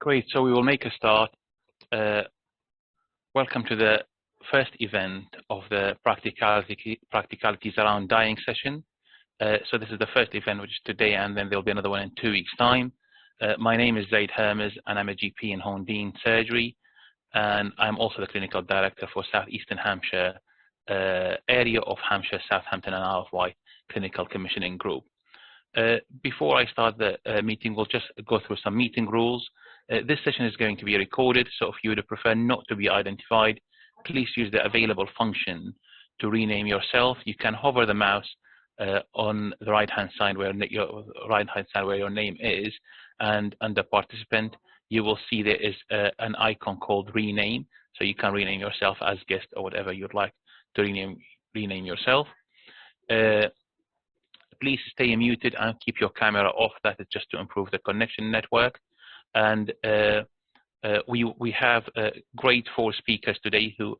Great, so we will make a start. Welcome to the first event of the Practicalities Around Dying session. So this is the first event, which is today, and then there'll be another one in 2 weeks' time. My name is Nhs, and I'm a GP in Hondine Surgery, and I'm also the Clinical Director for Southeastern Hampshire, area of Hampshire, Southampton, and Isle of Wight Clinical Commissioning Group. Before I start the meeting, we'll just go through some meeting rules. This session is going to be recorded, so if you would prefer not to be identified, please use the available function to rename yourself. You can hover the mouse on the right-hand side where your name is, and under participant, you will see there is an icon called rename, so you can rename yourself as guest or whatever you'd like to rename yourself. Please stay muted and keep your camera off. That is just to improve the connection network. And we have great 4 speakers today who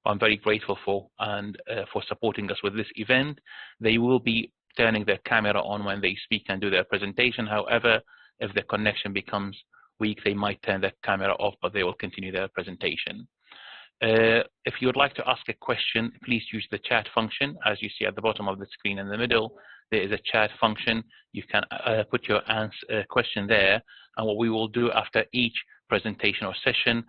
I'm very grateful for, and for supporting us with this event. They will be turning their camera on when they speak and do their presentation. However, if the connection becomes weak, they might turn their camera off, but they will continue their presentation. If you would like to ask a question, please use the chat function. As you see at the bottom of the screen in the middle, there is a chat function. You can put your question there, and what we will do after each presentation or session,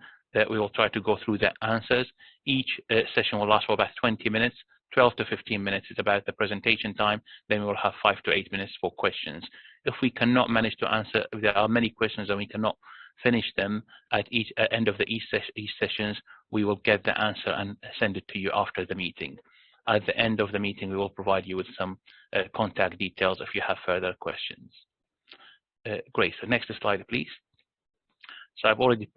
we will try to go through the answers. Each session will last for about 20 minutes. 12 to 15 minutes is about the presentation time. Then we will have 5 to 8 minutes for questions. If we cannot manage to answer, if there are many questions and we cannot finish them at each end of each sessions, we will get the answer and send it to you after the meeting. At the end of the meeting, we will provide you with some contact details if you have further questions. Great, so next slide, please. So I've already,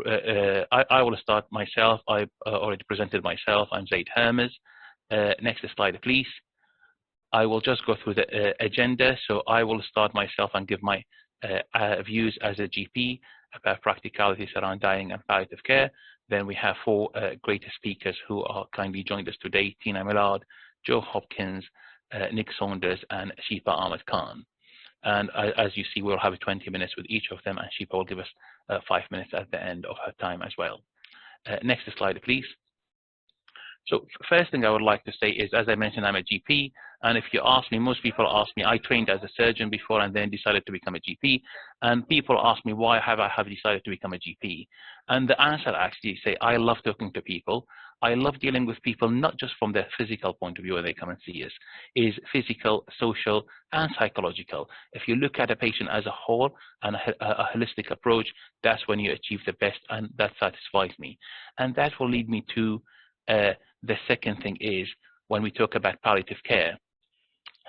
I will start myself. I've already presented myself. I'm Nhs. Next slide, please. I will just go through the agenda. So I will start myself and give my views as a GP about practicalities around dying and palliative care. Then we have 4 great speakers who are kindly joined us today: Tina Millard, Joe Hopkins, Nick Saunders, and Shipa Ahmed Khan. And as you see, we'll have 20 minutes with each of them, and Shipa will give us 5 minutes at the end of her time as well. Next slide, please. So first thing I would like to say is, as I mentioned, I'm a GP, and if you ask me, most people ask me, I trained as a surgeon before and then decided to become a GP, and people ask me, why have I decided to become a GP? And the answer actually say, I love talking to people. I love dealing with people, not just from their physical point of view when they come and see us, is physical, social, and psychological. If you look at a patient as a whole and a holistic approach, that's when you achieve the best, and that satisfies me. And that will lead me to the second thing is when we talk about palliative care.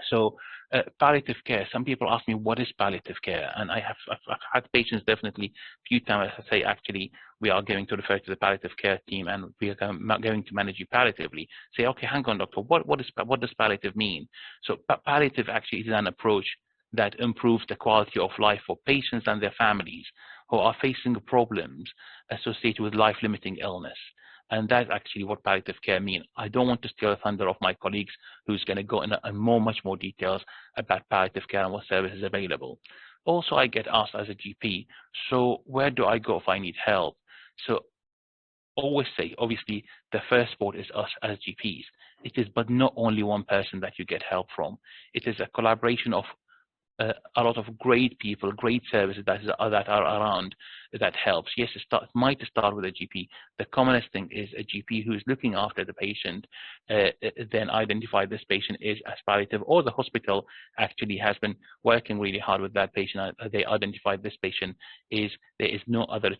So palliative care, some people ask me, what is palliative care? And I've had patients definitely a few times say, actually, we are going to refer to the palliative care team and we are going to manage you palliatively. Say, okay, hang on, doctor, what does palliative mean? So palliative actually is an approach that improves the quality of life for patients and their families who are facing problems associated with life-limiting illness. And that's actually what palliative care means. I don't want to steal the thunder of my colleagues who's going to go in much more details about palliative care and what services is available. Also, I get asked as a GP, so where do I go if I need help? So always say, obviously, the first sport is us as GPs. It is but not only one person that you get help from. It is a collaboration of a lot of great people, great services that are around that helps. Yes, it might start with a GP. The commonest thing is a GP who is looking after the patient, then identify this patient is as palliative, or the hospital actually has been working really hard with that patient. They identified this patient there is no other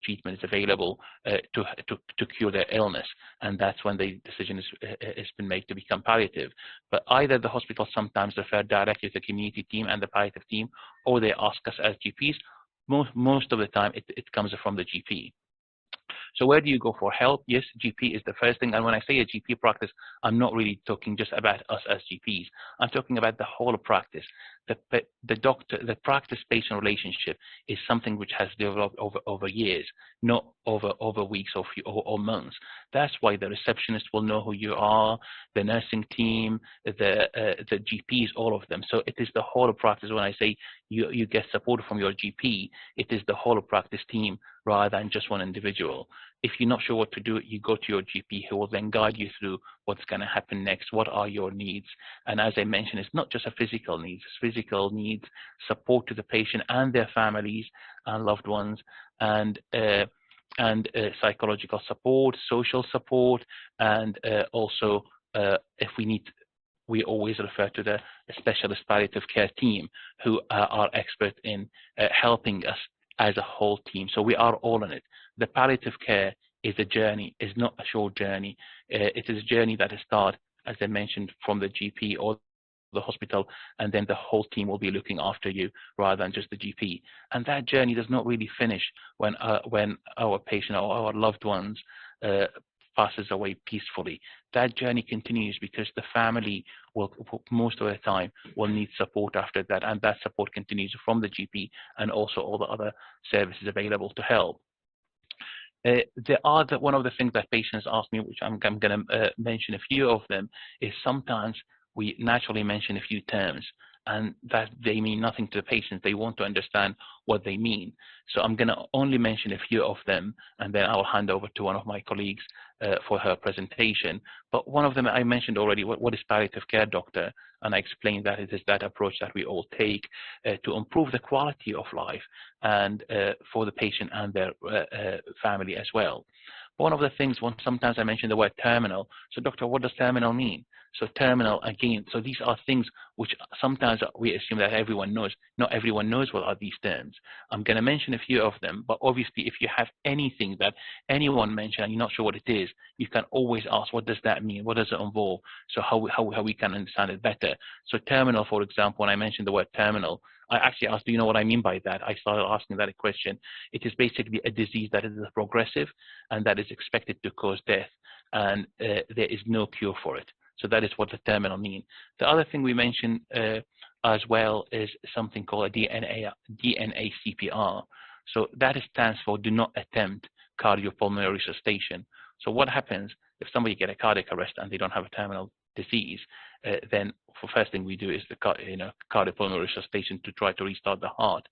treatment is available to cure their illness, and that's when the decision has been made to become palliative. But either the hospital sometimes refer directly to the community team and the palliative team, or they ask us as GPs. Most of the time, it comes from the GP. So where do you go for help? Yes, GP is the first thing. And when I say a GP practice, I'm not really talking just about us as GPs. I'm talking about the whole practice. the practice-patient relationship is something which has developed over years, not over weeks or months. That's why the receptionist will know who you are, the nursing team, the GPs, all of them. So it is the whole of practice. When I say you get support from your GP, it is the whole of practice team rather than just one individual. If you're not sure what to do, you go to your GP, who will then guide you through what's going to happen next, what are your needs. And as I mentioned, it's not just a physical needs, it's physical needs, support to the patient and their families and loved ones, and psychological support, social support, and also if we need, we always refer to the specialist palliative care team, who are experts in helping us as a whole team. So we are all in it. The palliative care is a journey, is not a short journey. It is a journey that starts, as I mentioned, from the GP or the hospital, and then the whole team will be looking after you rather than just the GP. And that journey does not really finish when our patient or our loved ones passes away peacefully. That journey continues because the family will, most of the time, will need support after that, and that support continues from the GP and also all the other services available to help. One of the things that patients ask me, which I'm going to mention a few of them, is sometimes we naturally mention a few terms, and that they mean nothing to the patients. They want to understand what they mean. So I'm going to only mention a few of them, and then I'll hand over to one of my colleagues for her presentation. But one of them I mentioned already, what is palliative care, doctor? And I explained that it is that approach that we all take to improve the quality of life and for the patient and their family as well. One of the things, sometimes I mention the word terminal. So doctor, what does terminal mean? So terminal, again, so these are things which sometimes we assume that everyone knows. Not everyone knows what are these terms. I'm going to mention a few of them, but obviously if you have anything that anyone mentioned and you're not sure what it is, you can always ask, what does that mean? What does it involve? So how we can understand it better. So terminal, for example, when I mentioned the word terminal, I actually asked, do you know what I mean by that? I started asking that a question. It is basically a disease that is progressive and that is expected to cause death, and there is no cure for it. So that is what the terminal means. The other thing we mentioned as well is something called a DNA CPR. So that stands for do not attempt cardiopulmonary resuscitation. So what happens if somebody get a cardiac arrest and they don't have a terminal disease? Then the first thing we do is the cardiopulmonary resuscitation to try to restart the heart.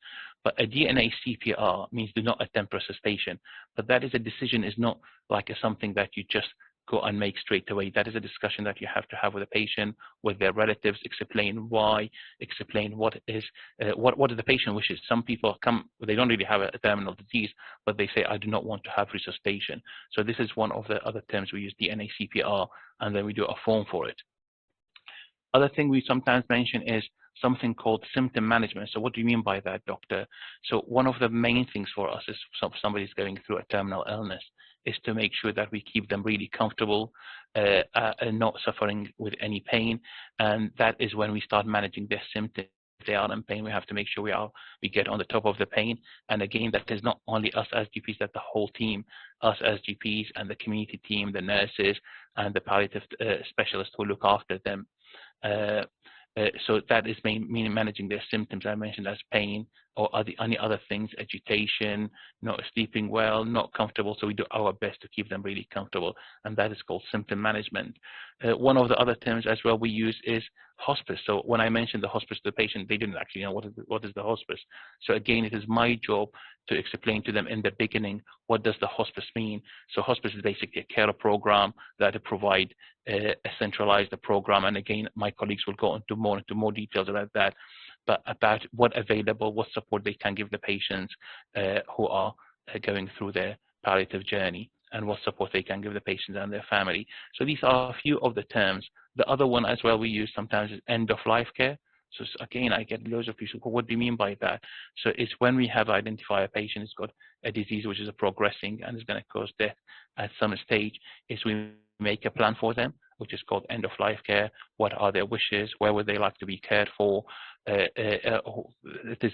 But a DNA CPR means do not attempt resuscitation. But that is a decision, is not like something that you just go and make straight away. That is a discussion that you have to have with the patient, with their relatives, explain why, explain what is the patient wishes. Some people come, they don't really have a terminal disease, but they say, I do not want to have resuscitation. So this is one of the other terms we use, DNA CPR, and then we do a form for it. Other thing we sometimes mention is something called symptom management. So what do you mean by that, doctor? So one of the main things for us is if somebody's going through a terminal illness is to make sure that we keep them really comfortable and not suffering with any pain. And that is when we start managing their symptoms. If they are in pain, we have to make sure we get on the top of the pain. And again, that is not only us as GPs, that the whole team, us as GPs and the community team, the nurses and the palliative specialists who look after them. So that is meaning managing their symptoms I mentioned as pain or any other things, agitation, not sleeping well, not comfortable. So we do our best to keep them really comfortable, and that is called symptom management. One of the other terms as well we use is hospice. So when I mentioned the hospice to the patient, they didn't actually know what is the hospice. So again, it is my job to explain to them in the beginning, what does the hospice mean? So hospice is basically a care program that provide a centralized program. And again, my colleagues will go into more details about that, but about what available, what support they can give the patients who are going through their palliative journey, and what support they can give the patients and their family. So these are a few of the terms. The other one as well we use sometimes is end-of-life care. So again, I get loads of people, what do you mean by that? So it's when we have identified a patient who's got a disease which is progressing and is going to cause death at some stage, is we make a plan for them, which is called end-of-life care. What are their wishes? Where would they like to be cared for? It is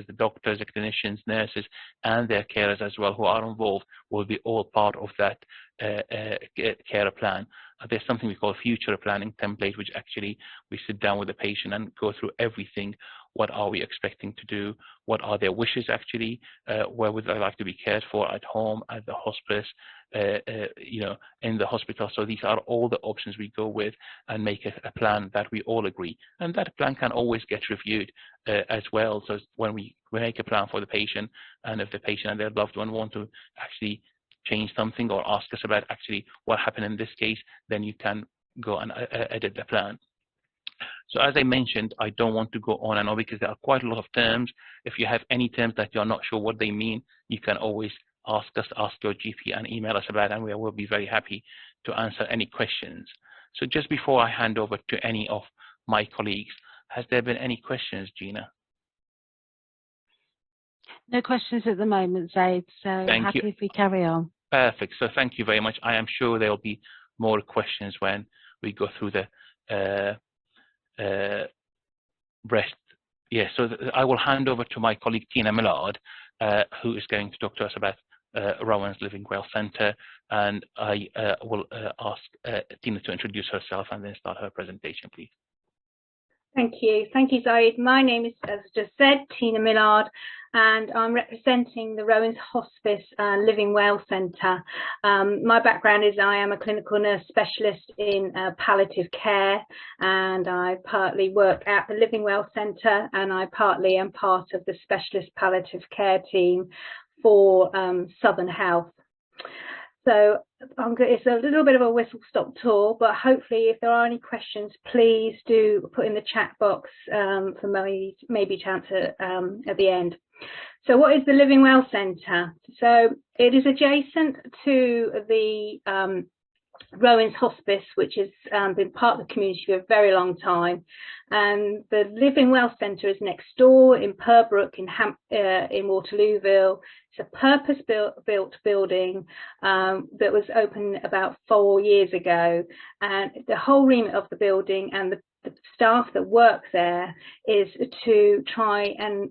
the doctors, the clinicians, nurses, and their carers as well who are involved will be all part of that care plan. There's something we call future planning template, which actually we sit down with the patient and go through everything. What are we expecting to do? What are their wishes actually? Where would they like to be cared for? At home, at the hospice, in the hospital. So these are all the options we go with and make a plan that we all agree. And that plan can always get reviewed as well. So when we make a plan for the patient, and if the patient and their loved one want to actually change something or ask us about actually what happened in this case, then you can go and edit the plan. So as I mentioned, I don't want to go on and on because there are quite a lot of terms. If you have any terms that you're not sure what they mean, you can always ask us, ask your GP and email us about it, and we will be very happy to answer any questions. So just before I hand over to any of my colleagues, has there been any questions, Gina? No questions at the moment, Zaid, so happy if we carry on. Perfect. So thank you very much. I am sure there will be more questions when we go through the breast. Yes, so I will hand over to my colleague Tina Millard, who is going to talk to us about Rowan's Living Well Centre, and I will ask Tina to introduce herself and then start her presentation, please. Thank you, Zaid. My name is, as just said, Tina Millard, and I'm representing the Rowans Hospice Living Well Centre. My background is I am a clinical nurse specialist in palliative care, and I partly work at the Living Well Centre, and I partly am part of the specialist palliative care team for Southern Health. So it's a little bit of a whistle-stop tour, but hopefully if there are any questions, please do put in the chat box for maybe to answer at the end. So what is the Living Well Centre? So it is adjacent to the Rowans Hospice, which has been part of the community for a very long time, and the Living Well Centre is next door in Purbrook in Waterlooville. It's a purpose-built building that was opened about 4 years ago, and the whole remit of the building and the staff that work there is to try and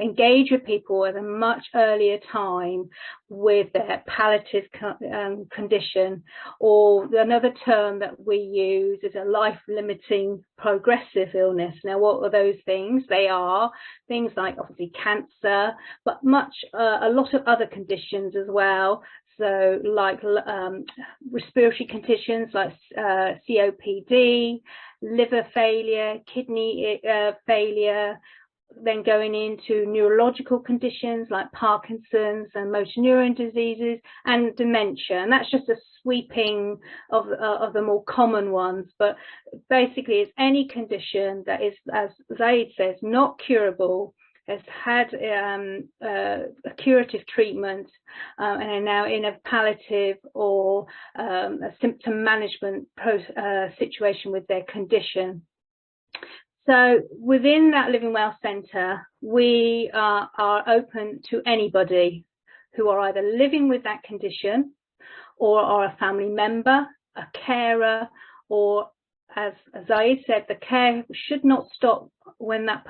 engage with people at a much earlier time with their palliative condition, or another term that we use is a life-limiting progressive illness. Now, what are those things? They are things like obviously cancer, but a lot of other conditions as well. So like respiratory conditions like COPD, liver failure, kidney failure, then going into neurological conditions like Parkinson's and motor neuron diseases and dementia. And that's just a sweeping of the more common ones. But basically it's any condition that is, as Zaid says, not curable, has had a curative treatment and are now in a palliative or a symptom management situation with their condition. So within that Living Well Centre, we are open to anybody who are either living with that condition or are a family member, a carer, or as Zaid said, the care should not stop when that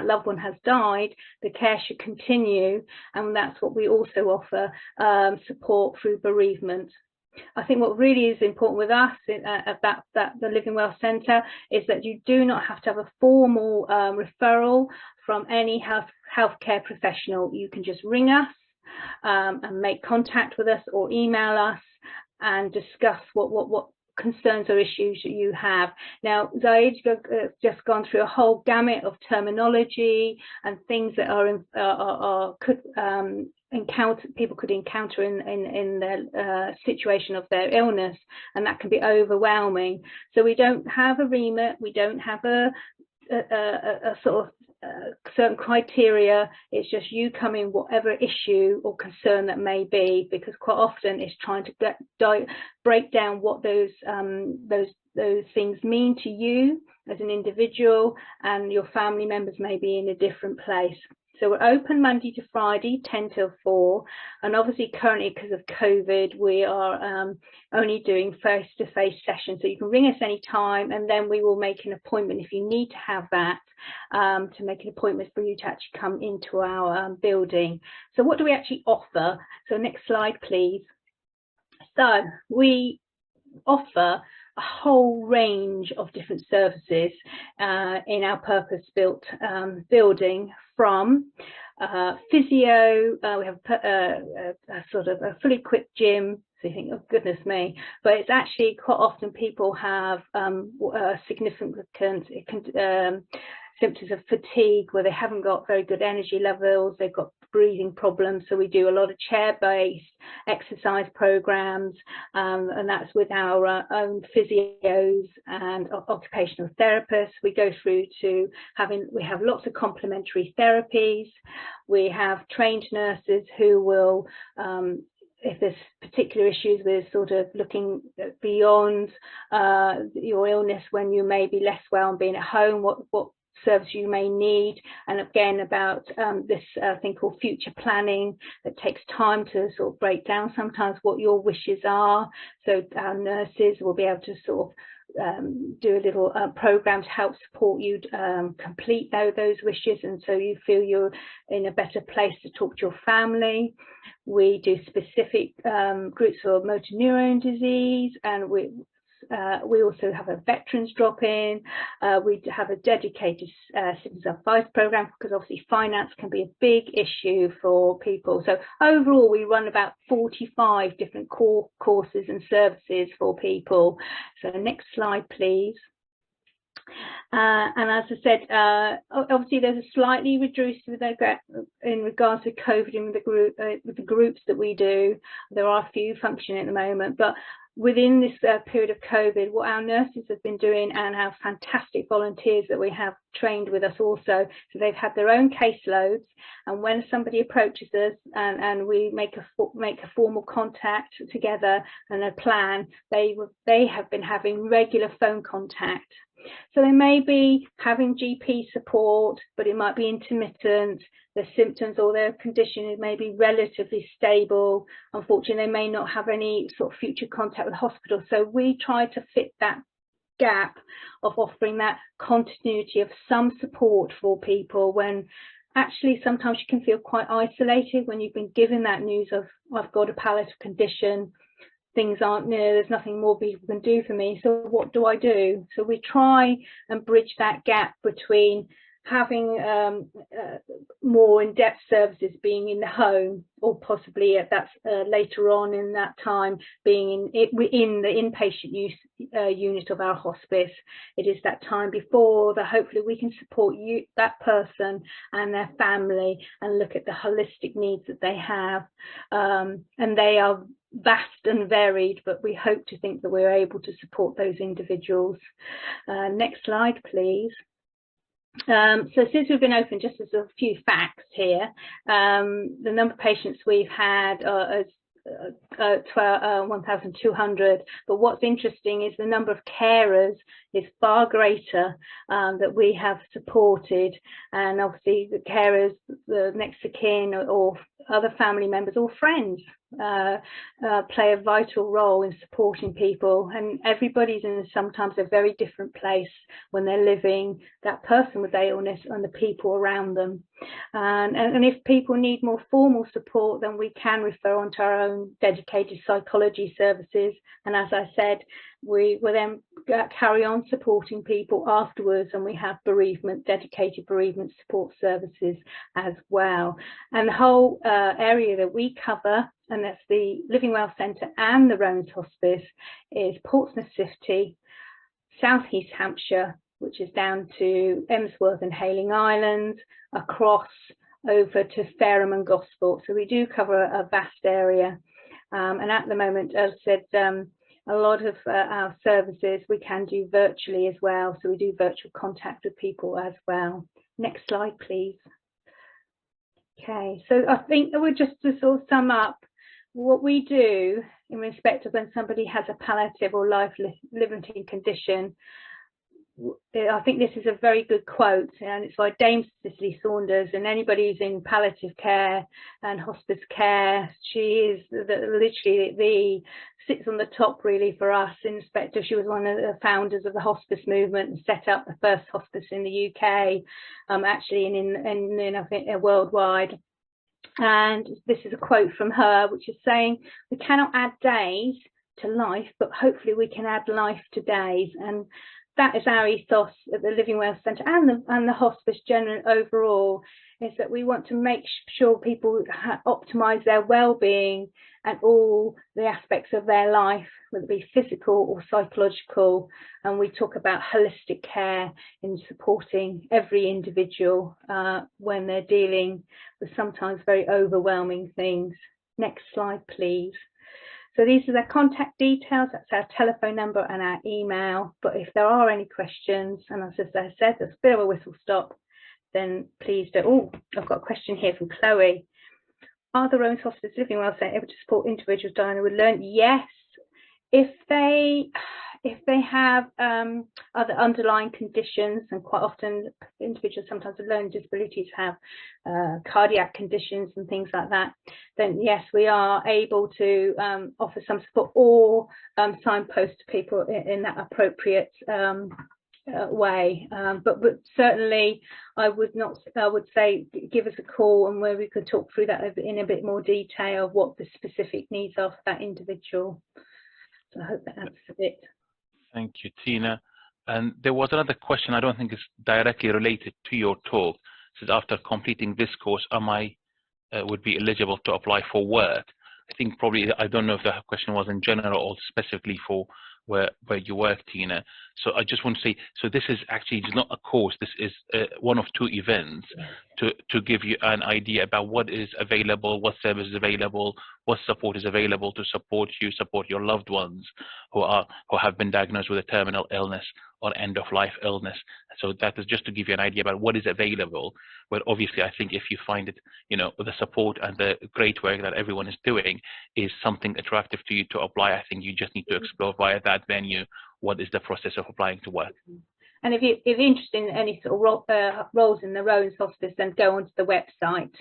loved one has died. The care should continue, and that's what we also offer, support through bereavement. I think what really is important with us at the Living Well Centre is that you do not have to have a formal referral from any healthcare professional. You can just ring us and make contact with us or email us and discuss what concerns or issues that you have. Now, Zaid just gone through a whole gamut of terminology and things that people could encounter in their situation of their illness, and that can be overwhelming. So we don't have a remit, we don't have a sort of certain criteria. It's just you come in whatever issue or concern that may be, because quite often it's trying to break down what those things mean to you as an individual, and your family members may be in a different place. So we're open Monday to Friday, 10 till 4. And obviously currently because of COVID, we are only doing face-to-face sessions. So you can ring us any time and then we will make an appointment if you need to have that, to make an appointment for you to actually come into our building. So what do we actually offer? So next slide, please. So we offer a whole range of different services in our purpose-built building, from physio. We have a sort of a fully equipped gym. So you think, oh goodness me, but it's actually quite often people have significant symptoms of fatigue where they haven't got very good energy levels, they've got breathing problems. So we do a lot of chair-based exercise programs, and that's with our own physios and occupational therapists. We go through to we have lots of complementary therapies. We have trained nurses who will, if there's particular issues with sort of looking beyond your illness when you may be less well and being at home, what service you may need, and again about this thing called future planning that takes time to sort of break down sometimes what your wishes are. So our nurses will be able to sort of do a little program to help support you complete those wishes, and so you feel you're in a better place to talk to your family. We do specific groups for motor neurone disease, and we also have a veterans drop-in. We have a dedicated citizens advice program, because obviously finance can be a big issue for people. So overall, we run about 45 different core courses and services for people. So next slide, please. And as I said, obviously there's a slightly reduced in regards to COVID in with the groups that we do. There are a few functioning at the moment, but within this period of COVID, what our nurses have been doing, and our fantastic volunteers that we have trained with us also, so they've had their own caseloads, and when somebody approaches us and we make a formal contact together and a plan, they have been having regular phone contact. So they may be having GP support, but it might be intermittent. Their symptoms or their condition may be relatively stable. Unfortunately, they may not have any sort of future contact with the hospital. So we try to fit that gap of offering that continuity of some support for people when actually sometimes you can feel quite isolated when you've been given that news of, I've got a palliative condition, things aren't near, there's nothing more people can do for me, so what do I do? So we try and bridge that gap between having more in-depth services being in the home, or possibly that's later on in that time being in the inpatient unit of our hospice. It is that time before that hopefully we can support that person and their family and look at the holistic needs that they have, and they are vast and varied, but we hope to think that we're able to support those individuals. Next slide, please. So since we've been open, just as a few facts here, the number of patients we've had is 1,200, but what's interesting is the number of carers is far greater that we have supported, and obviously the carers, the next of kin or other family members or friends play a vital role in supporting people, and everybody's in sometimes a very different place when they're living, that person with illness and the people around them, and if people need more formal support, then we can refer on to our own dedicated psychology services, and as I said, we will then carry on supporting people afterwards, and we have dedicated bereavement support services as well. And the whole area that we cover, and that's the Living Well Centre and the Rowans Hospice, is Portsmouth City, South East Hampshire, which is down to Emsworth and Hayling Island, across over to Fareham and Gosport. So we do cover a vast area, and at the moment, as I said, a lot of our services we can do virtually as well, so we do virtual contact with people as well. Next slide, please. Okay, so I think that we're just to sort of sum up what we do in respect of when somebody has a palliative or life-limiting condition. I think this is a very good quote, and it's by Dame Cicely Saunders. And anybody who's in palliative care and hospice care, she is literally sits on the top really for us in respect of, she was one of the founders of the hospice movement and set up the first hospice in the UK, actually in I think worldwide. And this is a quote from her, which is saying, "We cannot add days to life, but hopefully we can add life to days." And that is our ethos at the Living Well Centre and the hospice general overall, is that we want to make sure people optimise their well-being and all the aspects of their life, whether it be physical or psychological. And we talk about holistic care in supporting every individual when they're dealing with sometimes very overwhelming things. Next slide, please. So these are the contact details. That's our telephone number and our email. But if there are any questions, and as I said, there's a bit of a whistle stop, then please do. Oh, I've got a question here from Chloe. Are the Rowans Hospice Living Well Centre able to support individuals diagnosed with learning? Yes, if they have other underlying conditions, and quite often individuals sometimes with learning disabilities have cardiac conditions and things like that, then yes, we are able to offer some support or signpost people in that appropriate way. But certainly I would say give us a call, and where we could talk through that in a bit more detail of what the specific needs are for that individual. So I hope that answers a bit. Thank you, Tina. And there was another question, I don't think it's directly related to your talk. It says, after completing this course, am I would be eligible to apply for work? I think probably, I don't know if the question was in general or specifically for where you work, Tina. So I just want to say, so this is actually not a course, this is one of two events to give you an idea about what is available, what service is available, what support is available to support you, support your loved ones who have been diagnosed with a terminal illness or end-of-life illness. So that is just to give you an idea about what is available. But obviously, I think if you find it, you know, the support and the great work that everyone is doing is something attractive to you to apply, I think you just need to explore via that venue what is the process of applying to work. And if you're interested in any sort of roles in the Rowans Hospice, then go onto the website.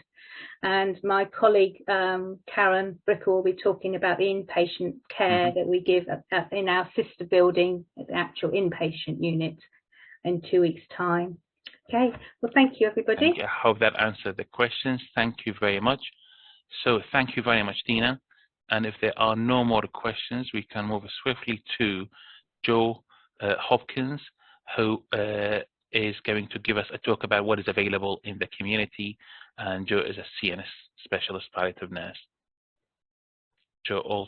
And my colleague Karen Bricker will be talking about the inpatient care that we give in our sister building, the actual inpatient unit, in 2 weeks' time. Okay, well, thank you, everybody. I hope that answered the questions. Thank you very much. So thank you very much, Tina. And if there are no more questions, we can move swiftly to Joe Hopkins, who is going to give us a talk about what is available in the community. And Joe is a CNS specialist palliative nurse. Joe,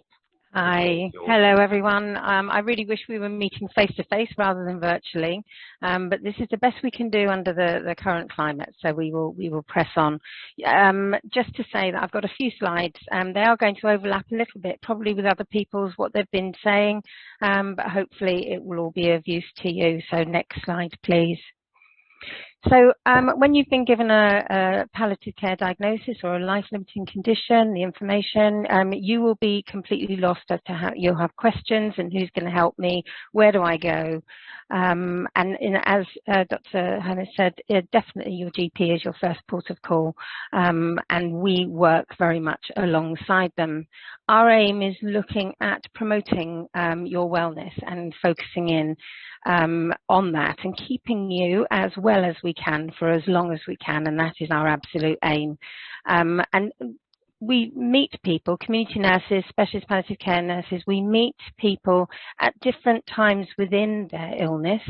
hi, hello everyone. I really wish we were meeting face to face rather than virtually, but this is the best we can do under the current climate. So we will press on. Just to say that I've got a few slides. They are going to overlap a little bit, probably with other people's what they've been saying, but hopefully it will all be of use to you. So next slide, please. So when you've been given a palliative care diagnosis or a life-limiting condition, the information, you will be completely lost as to how you'll have questions and who's going to help me, where do I go? And as Dr. Hannah said, definitely your GP is your first port of call, and we work very much alongside them. Our aim is looking at promoting your wellness and focusing in on that and keeping you as well as we can for as long as we can, and that is our absolute aim. And we meet people, community nurses, specialist palliative care nurses, we meet people at different times within their illness.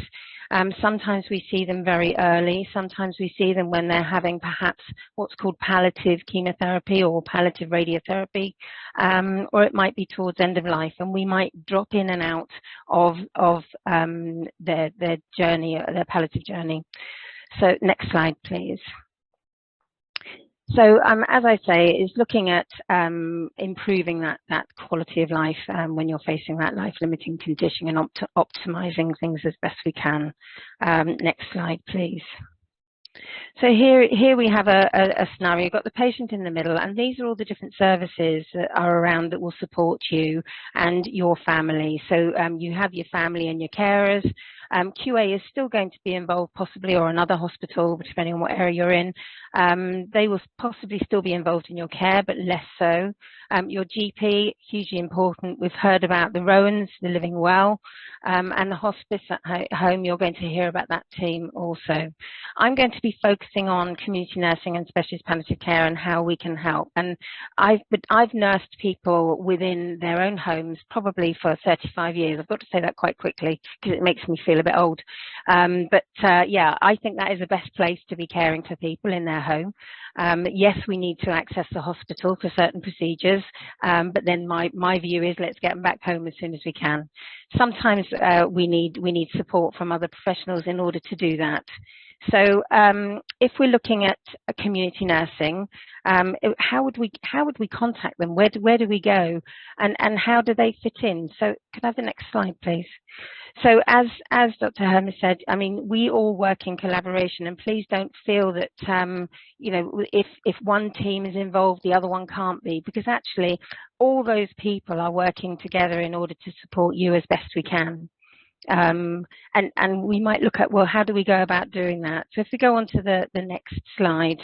Sometimes we see them very early, sometimes we see them when they're having perhaps what's called palliative chemotherapy or palliative radiotherapy, or it might be towards end of life, and we might drop in and out of their journey, their palliative journey. So next slide, please. So as I say, is looking at improving that quality of life when you're facing that life-limiting condition and optimizing things as best we can. Next slide, please. So here we have a scenario. You've got the patient in the middle, and these are all the different services that are around that will support you and your family. So you have your family and your carers. QA is still going to be involved possibly, or another hospital, depending on what area you're in. They will possibly still be involved in your care, but less so. Your GP, hugely important. We've heard about the Rowans, the Living Well, and the hospice at home. You're going to hear about that team also. I'm going to be focusing on community nursing and specialist palliative care and how we can help. And I've nursed people within their own homes probably for 35 years. I've got to say that quite quickly because it makes me feel a bit old. Yeah, I think that is the best place to be caring for people in their home. Yes, we need to access the hospital for certain procedures, but then my view is let's get them back home as soon as we can. Sometimes we need support from other professionals in order to do that. So if we're looking at community nursing, how would we contact them? Where do we go, and how do they fit in? So could I have the next slide, please? So as Dr. Hermes said, I mean, we all work in collaboration, and please don't feel that you know, if one team is involved, the other one can't be, because actually all those people are working together in order to support you as best we can. And we might look at, well, how do we go about doing that? So if we go on to the next slide,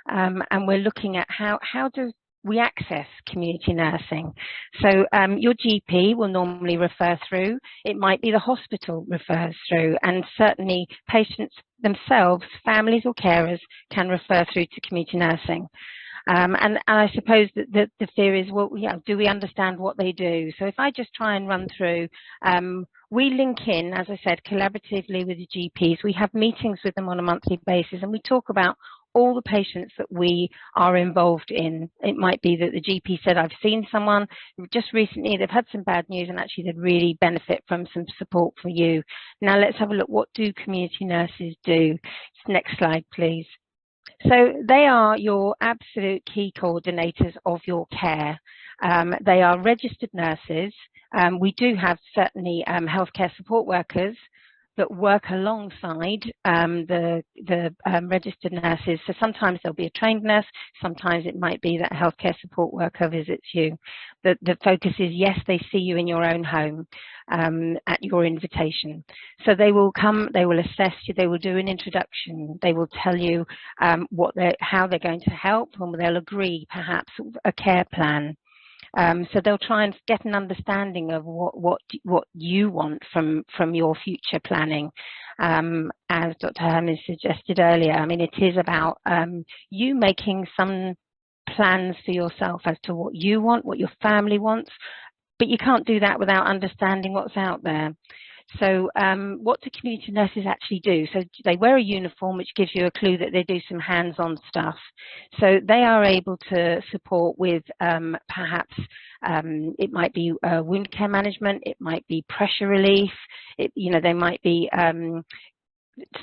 and we're looking at how do we access community nursing. So your GP will normally refer through. It might be the hospital refers through, and certainly patients themselves, families or carers can refer through to community nursing. And I suppose that the fear is, well, yeah, do we understand what they do? So if I just try and run through, we link in, as I said, collaboratively with the GPs. We have meetings with them on a monthly basis, and we talk about all the patients that we are involved in. It might be that the GP said, I've seen someone just recently, they've had some bad news, and actually they'd really benefit from some support for you. Now let's have a look, what do community nurses do? Next slide, please. So they are your absolute key coordinators of your care. They are registered nurses. We do have certainly healthcare support workers that work alongside the registered nurses. So sometimes there'll be a trained nurse, sometimes it might be that a healthcare support worker visits you. The focus is, yes, they see you in your own home at your invitation. So they will come, they will assess you, they will do an introduction, they will tell you how they're going to help, and they'll agree perhaps a care plan. So they'll try and get an understanding of what you want from your future planning. As Dr. Hermes suggested earlier, I mean, it is about you making some plans for yourself as to what you want, what your family wants, but you can't do that without understanding what's out there. So what do community nurses actually do? So they wear a uniform, which gives you a clue that they do some hands-on stuff. So they are able to support with perhaps it might be wound care management, it might be pressure relief, they might be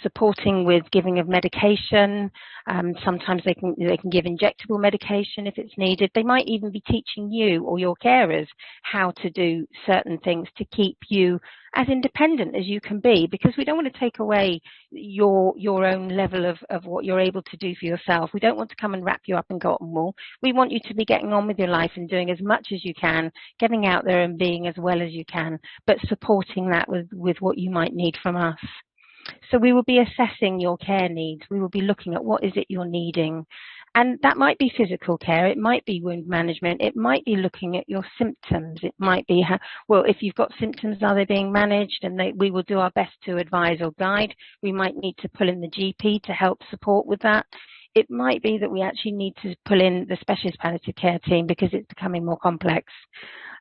supporting with giving of medication. Sometimes they can give injectable medication if it's needed. They might even be teaching you or your carers how to do certain things to keep you as independent as you can be, because we don't want to take away your own level of what you're able to do for yourself. We don't want to come and wrap you up in cotton wool. We want you to be getting on with your life and doing as much as you can, getting out there and being as well as you can, but supporting that with what you might need from us. So we will be assessing your care needs. We will be looking at what is it you're needing. And that might be physical care, it might be wound management, it might be looking at your symptoms, it might be, well, if you've got symptoms, are they being managed? And we will do our best to advise or guide. We might need to pull in the GP to help support with that. It might be that we actually need to pull in the specialist palliative care team because it's becoming more complex.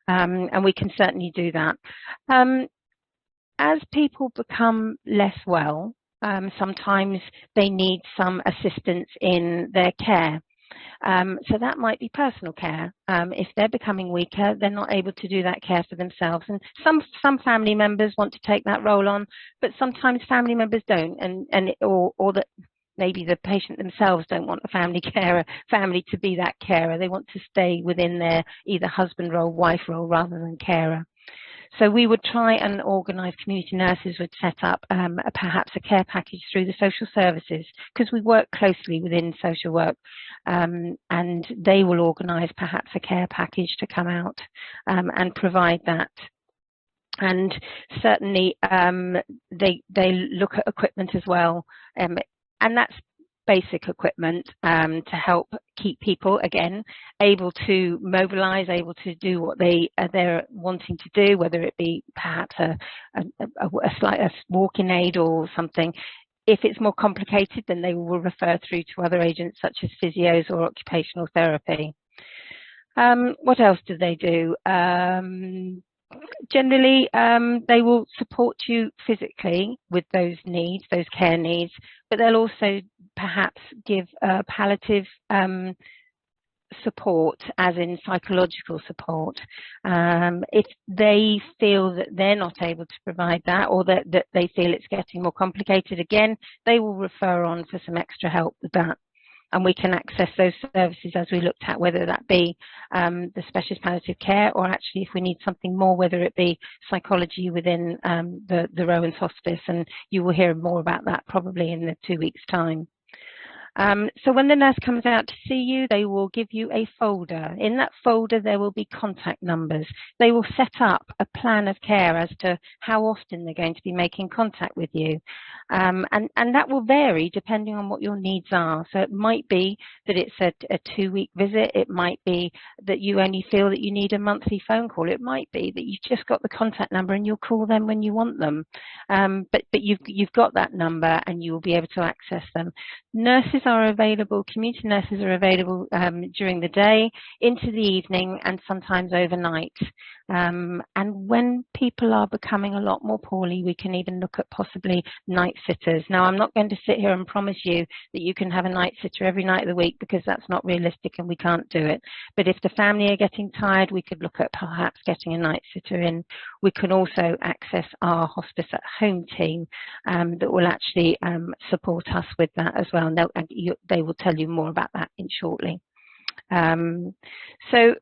And we can certainly do that. As people become less well, sometimes they need some assistance in their care. So that might be personal care. If they're becoming weaker, they're not able to do that care for themselves. And some family members want to take that role on, but sometimes family members don't, or that maybe the patient themselves don't want a family to be that carer. They want to stay within their either husband role, wife role, rather than carer. So we would try and organise, community nurses would set up perhaps a care package through the social services, because we work closely within social work, and they will organise perhaps a care package to come out and provide that. And certainly they look at equipment as well, and that's basic equipment to help keep people, again, able to mobilize, able to do what they're wanting to do, whether it be perhaps a walking aid or something. If it's more complicated, then they will refer through to other agents such as physios or occupational therapy. What else do they do? Generally, they will support you physically with those needs, those care needs, but they'll also perhaps give palliative support, as in psychological support. If they feel that they're not able to provide that, or that they feel it's getting more complicated, again, they will refer on for some extra help with that. And we can access those services as we looked at, whether that be the specialist palliative care, or actually if we need something more, whether it be psychology within the Rowans Hospice. And you will hear more about that probably in the 2 weeks' time. So when the nurse comes out to see you, they will give you a folder. In that folder, there will be contact numbers. They will set up a plan of care as to how often they're going to be making contact with you. And that will vary depending on what your needs are. So it might be that it's a 2-week visit. It might be that you only feel that you need a monthly phone call. It might be that you've just got the contact number and you'll call them when you want them. But you've got that number and you will be able to access them. Nurses are available, community nurses are available during the day, into the evening, and sometimes overnight. And when people are becoming a lot more poorly, we can even look at possibly night sitters. Now, I'm not going to sit here and promise you that you can have a night sitter every night of the week, because that's not realistic and we can't do it. But if the family are getting tired, we could look at perhaps getting a night sitter in. We can also access our hospice at home team that will actually support us with that as well. And they will tell you more about that in shortly. So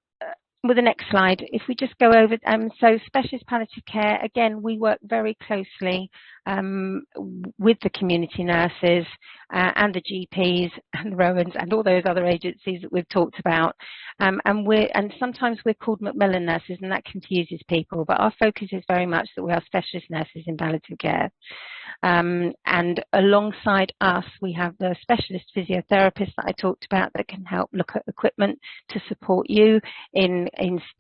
with the next slide, if we just go over, so specialist palliative care, again, we work very closely with the community nurses and the GPs and the Rowans and all those other agencies that we've talked about. And sometimes we're called Macmillan nurses, and that confuses people, but our focus is very much that we are specialist nurses in palliative care. And alongside us, we have the specialist physiotherapists that I talked about that can help look at equipment to support you in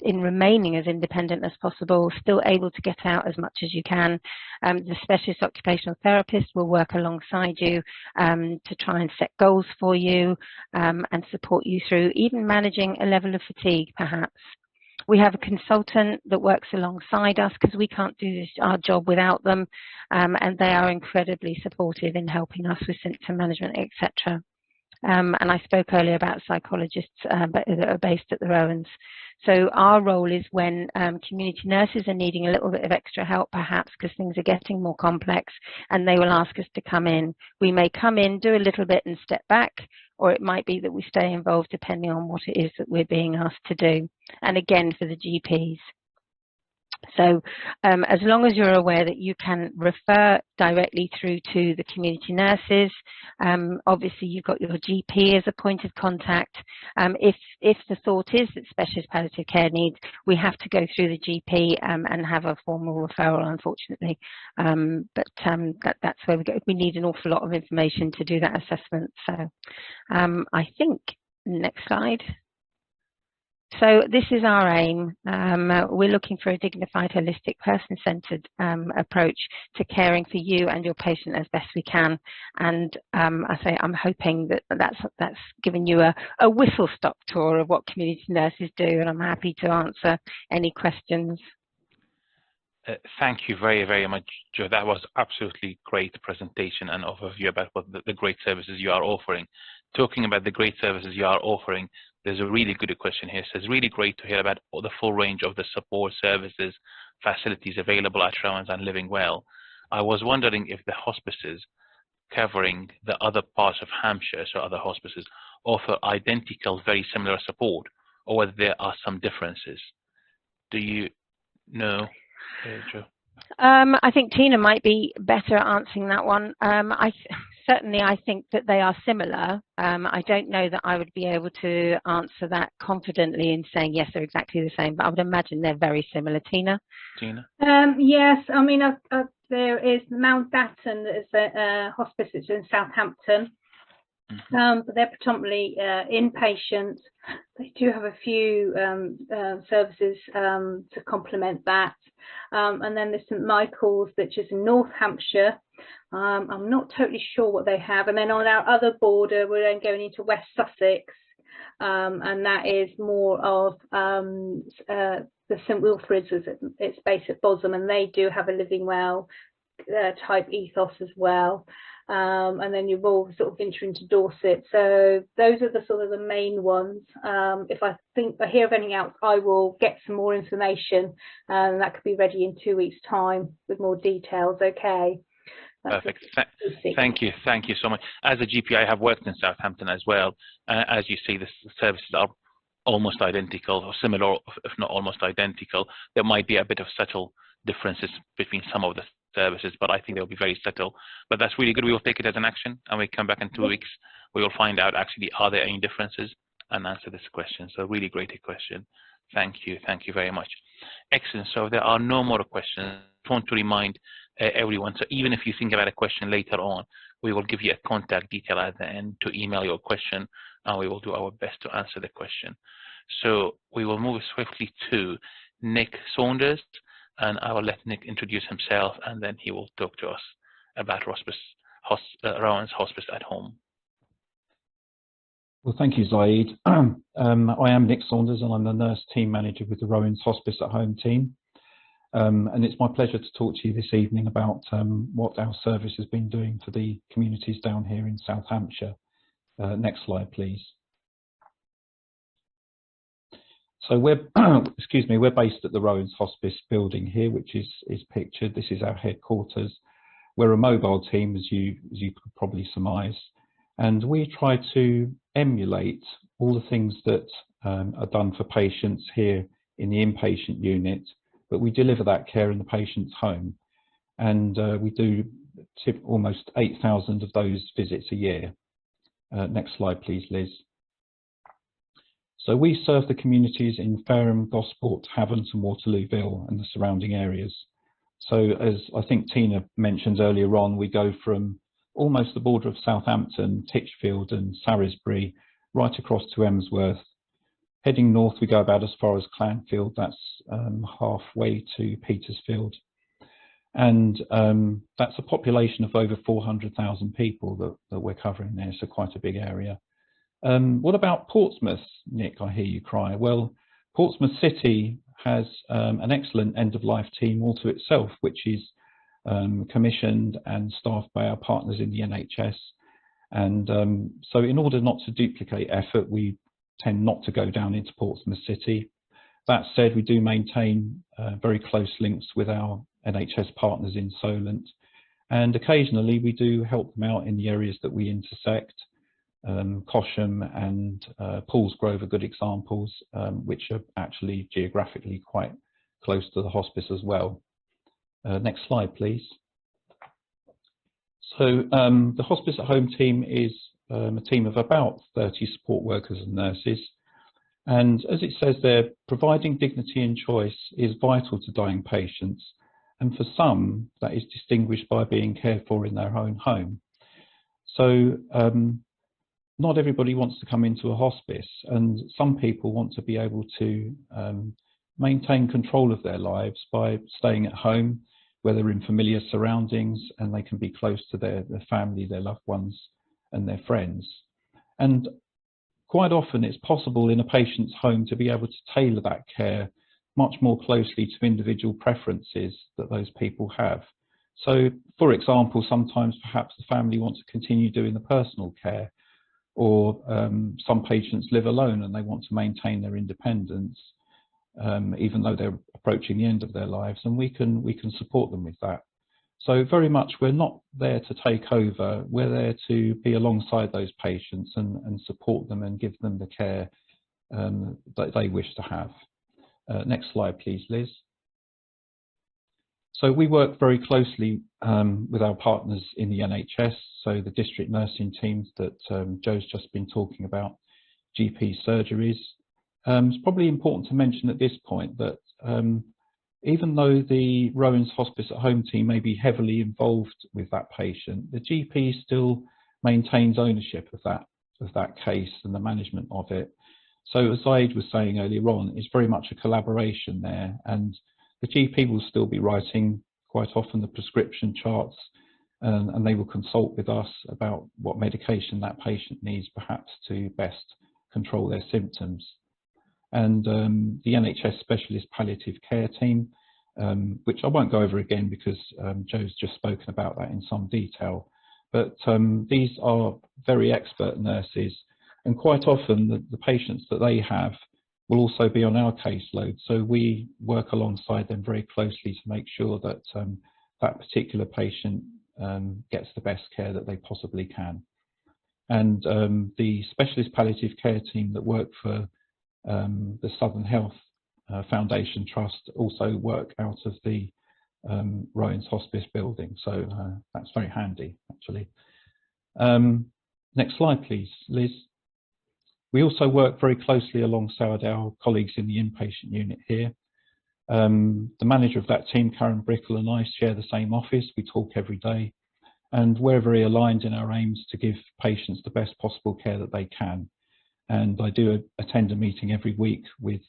remaining as independent as possible, still able to get out as much as you can. The specialist occupational therapist will work alongside you to try and set goals for you and support you through even managing a level of fatigue, perhaps. We have a consultant that works alongside us because we can't do our job without them, and they are incredibly supportive in helping us with symptom management, etc. And I spoke earlier about psychologists that are based at the Rowans. So our role is when community nurses are needing a little bit of extra help, perhaps because things are getting more complex, and they will ask us to come in. We may come in, do a little bit and step back, or it might be that we stay involved depending on what it is that we're being asked to do. And again, for the GPs. So as long as you're aware that you can refer directly through to the community nurses, obviously you've got your GP as a point of contact. If the thought is that specialist palliative care needs, we have to go through the GP and have a formal referral, unfortunately. That's where we go. We need an awful lot of information to do that assessment. So I think, next slide. So this is our aim. We're looking for a dignified, holistic, person-centered approach to caring for you and your patient as best we can. And I say I'm hoping that that's given you a whistle-stop tour of what community nurses do, and I'm happy to answer any questions. Thank you very, very much, Jo. That was absolutely great presentation and overview about what the great services you are offering. Talking about the great services you are offering, there's a really good question here. It says, really great to hear about all the full range of the support services, facilities available at Rowans and Living Well. I was wondering if the hospices covering the other parts of Hampshire, so other hospices, offer identical, very similar support, or whether there are some differences. Do you know, Jo? I think Tina might be better at answering that one. certainly I think that they are similar. I don't know that I would be able to answer that confidently in saying yes, they're exactly the same, but I would imagine they're very similar. Tina? Yes, I mean, there is Mountbatten, that is a hospice that's in Southampton. But they're predominantly inpatient. They do have a few services to complement that. And then there's St Michael's, which is in North Hampshire. I'm not totally sure what they have. And then on our other border, we're then going into West Sussex. And that is more of the St Wilfrid's, it's based at Bosham, and they do have a living well type ethos as well. And then you're all sort of venturing to Dorset. So those are the sort of the main ones. If I hear of anything else, I will get some more information, and that could be ready in 2 weeks' time with more details. Okay. Perfect. Thank you so much. As a GP, I have worked in Southampton as well. As you see, the services are almost identical, or similar, if not almost identical. There might be a bit of subtle differences between some of the services, but I think they'll be very subtle. But that's really good. We will take it as an action, and we come back in 2 weeks. We will find out actually, are there any differences, and answer this question. So really great question. Thank you very much. Excellent. So there are no more questions. I want to remind everyone, so even if you think about a question later on, we will give you a contact detail at the end to email your question, and we will do our best to answer the question. So we will move swiftly to Nick Saunders, and I will let Nick introduce himself, and then he will talk to us about Rowans Hospice at Home. Well, thank you, Zaid. I am Nick Saunders, and I'm the nurse team manager with the Rowans Hospice at Home team. And it's my pleasure to talk to you this evening about what our service has been doing for the communities down here in South Hampshire. Next slide, please. So we're, we're based at the Rowans Hospice building here, which is pictured. This is our headquarters. We're a mobile team, as you could probably surmise, and we try to emulate all the things that are done for patients here in the inpatient unit, but we deliver that care in the patient's home, and we do almost 8,000 of those visits a year. Next slide, please, Liz. So we serve the communities in Fareham, Gosport, Havant and Waterlooville and the surrounding areas. So as I think Tina mentioned earlier on, we go from almost the border of Southampton, Titchfield and Salisbury, right across to Emsworth. Heading north, we go about as far as Clanfield, that's halfway to Petersfield. And that's a population of over 400,000 people that we're covering there, so quite a big area. What about Portsmouth, Nick, I hear you cry? Well, Portsmouth City has an excellent end-of-life team all to itself, which is commissioned and staffed by our partners in the NHS. And so in order not to duplicate effort, we tend not to go down into Portsmouth City. That said, we do maintain very close links with our NHS partners in Solent, and occasionally we do help them out in the areas that we intersect. Cosham and Paulsgrove are good examples, which are actually geographically quite close to the hospice as well. Next slide, please. So the Hospice at Home team is a team of about 30 support workers and nurses. And as it says there, providing dignity and choice is vital to dying patients. And for some, that is distinguished by being cared for in their own home. So not everybody wants to come into a hospice, and some people want to be able to maintain control of their lives by staying at home, where they're in familiar surroundings and they can be close to their family, their loved ones and their friends. And quite often it's possible in a patient's home to be able to tailor that care much more closely to individual preferences that those people have. So, for example, sometimes perhaps the family wants to continue doing the personal care, or some patients live alone and they want to maintain their independence, even though they're approaching the end of their lives, and we can support them with that. So very much we're not there to take over, we're there to be alongside those patients and support them and give them the care that they wish to have. Next slide, please, Liz. So we work very closely with our partners in the NHS, so the district nursing teams that Joe's just been talking about, GP surgeries. It's probably important to mention at this point that even though the Rowans Hospice at Home team may be heavily involved with that patient, the GP still maintains ownership of that case and the management of it. So as Zaid was saying earlier on, it's very much a collaboration there, and the GP will still be writing quite often the prescription charts, and they will consult with us about what medication that patient needs, perhaps to best control their symptoms. And the NHS Specialist Palliative Care team, which I won't go over again because Joe's just spoken about that in some detail, but these are very expert nurses, and quite often the patients that they have will also be on our caseload, so we work alongside them very closely to make sure that that particular patient gets the best care that they possibly can. And the Specialist Palliative Care team that work for the Southern Health Foundation Trust also work out of the Rowans Hospice building, so that's very handy actually. Next slide please, Liz. We also work very closely alongside our colleagues in the inpatient unit here. The manager of that team, Karen Brickle, and I share the same office. We talk every day, and we're very aligned in our aims to give patients the best possible care that they can. And I do attend a meeting every week with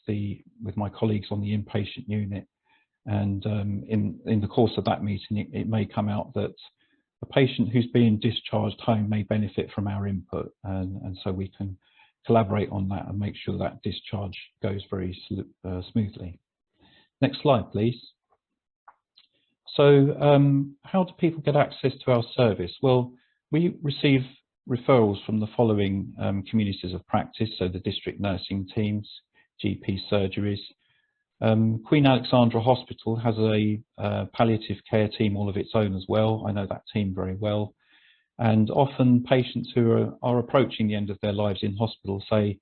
my colleagues on the inpatient unit. And in the course of that meeting, it may come out that a patient who's being discharged home may benefit from our input, and so we can collaborate on that and make sure that discharge goes very smoothly. Next slide, please. So how do people get access to our service? Well, we receive referrals from the following communities of practice, so the district nursing teams, GP surgeries. Queen Alexandra Hospital has a palliative care team all of its own as well. I know that team very well. And often patients who are approaching the end of their lives in hospital say,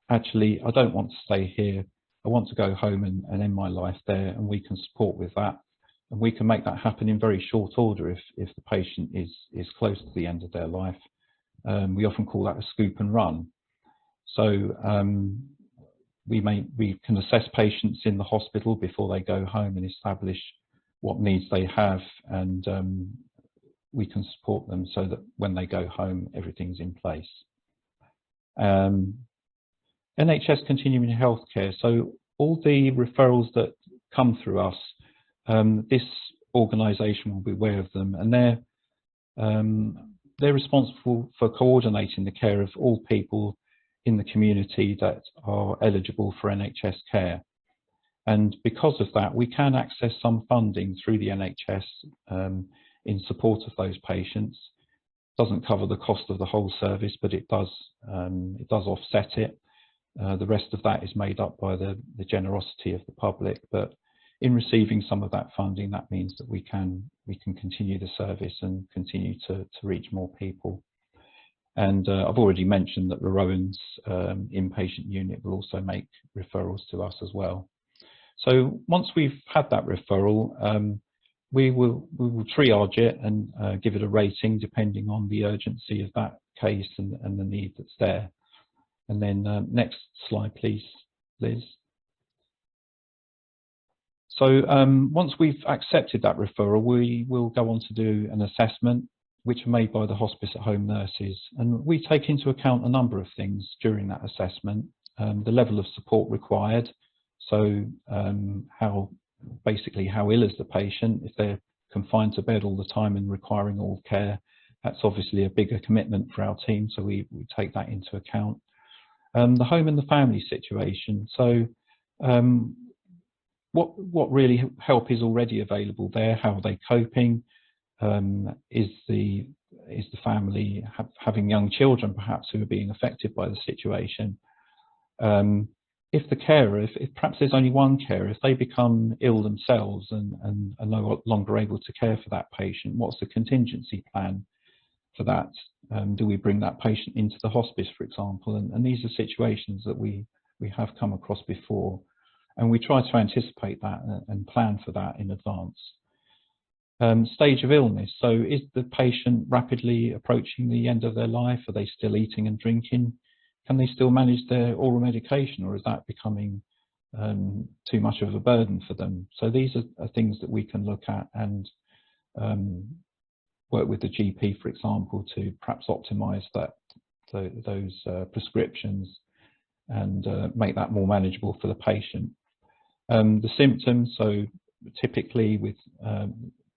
actually, I don't want to stay here. I want to go home and end my life there, and we can support with that. And we can make that happen in very short order if the patient is close to the end of their life. We often call that a scoop and run. So we can assess patients in the hospital before they go home and establish what needs they have, and we can support them so that when they go home, everything's in place. Nhs Continuing Healthcare, so all the referrals that come through us, this organisation will be aware of them, and they're responsible for coordinating the care of all people in the community that are eligible for NHS care. And because of that, we can access some funding through the NHS in support of those patients. It doesn't cover the cost of the whole service, but it does offset it. The rest of that is made up by the generosity of the public, but in receiving some of that funding, that means that we can continue the service and continue to reach more people. And I've already mentioned that the Rowans inpatient unit will also make referrals to us as well. So once we've had that referral, we will triage it and give it a rating depending on the urgency of that case and the need that's there. And then next slide, please, Liz. So once we've accepted that referral, we will go on to do an assessment, which are made by the hospice at home nurses. And we take into account a number of things during that assessment. The level of support required, so basically how ill is the patient. If they're confined to bed all the time and requiring all care, that's obviously a bigger commitment for our team, so we take that into account. The home and the family situation, so what really help is already available there? How are they coping? Is the family having young children perhaps who are being affected by the situation? If the carer, if perhaps there's only one carer, if they become ill themselves and are no longer able to care for that patient, what's the contingency plan for that? Do we bring that patient into the hospice, for example? And these are situations that we have come across before, and we try to anticipate that and plan for that in advance. Stage of illness. So is the patient rapidly approaching the end of their life? Are they still eating and drinking? Can they still manage their oral medication, or is that becoming too much of a burden for them? So these are things that we can look at and work with the GP, for example, to perhaps optimize those prescriptions and make that more manageable for the patient. The symptoms, so typically with